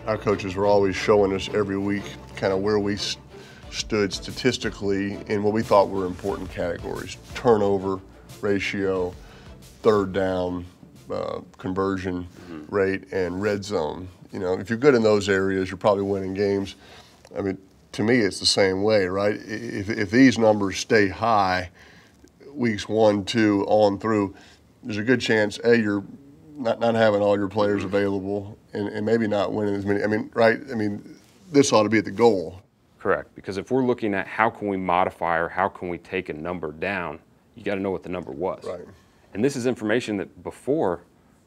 Our coaches were always showing us every week kind of where we stood statistically in what we thought were important categories: turnover ratio, third down conversion rate, and red zone. You know, if you're good in those areas, you're probably winning games. I mean, to me, it's the same way, right? If these numbers stay high, weeks 1, 2, on through, there's a good chance, A, you're not having all your players available and maybe not winning as many. I mean, right? I mean, this ought to be at the goal. Correct, because if we're looking at how can we modify or how can we take a number down, you got to know what the number was. Right. And this is information that before,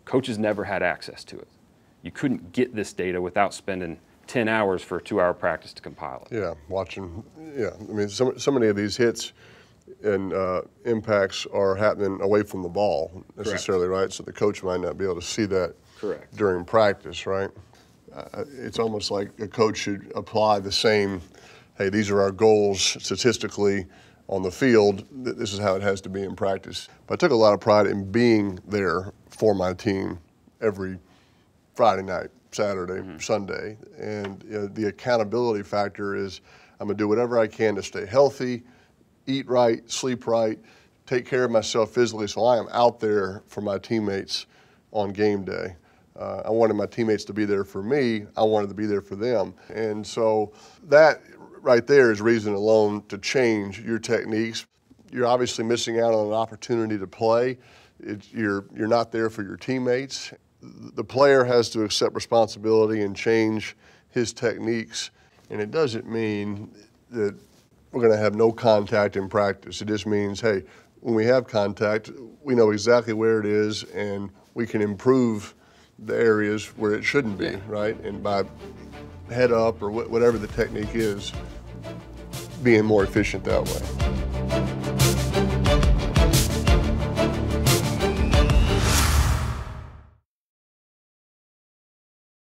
coaches never had access to it. You couldn't get this data without spending 10 hours for a 2-hour practice to compile it. Yeah, watching, yeah. I mean, so many of these hits and impacts are happening away from the ball necessarily, right? So the coach might not be able to see that during practice, right? It's almost like a coach should apply the same, hey, these are our goals statistically on the field. This is how it has to be in practice. But I took a lot of pride in being there for my team every Friday night, Saturday, Sunday. And you know, the accountability factor is I'm going to do whatever I can to stay healthy, eat right, sleep right, take care of myself physically, so I am out there for my teammates on game day. I wanted my teammates to be there for me. I wanted to be there for them. And so that right there is reason alone to change your techniques. You're obviously missing out on an opportunity to play. You're not there for your teammates. The player has to accept responsibility and change his techniques. And it doesn't mean that we're going to have no contact in practice. It just means, hey, when we have contact, we know exactly where it is and we can improve the areas where it shouldn't be, right? And by head up or whatever the technique is, being more efficient that way.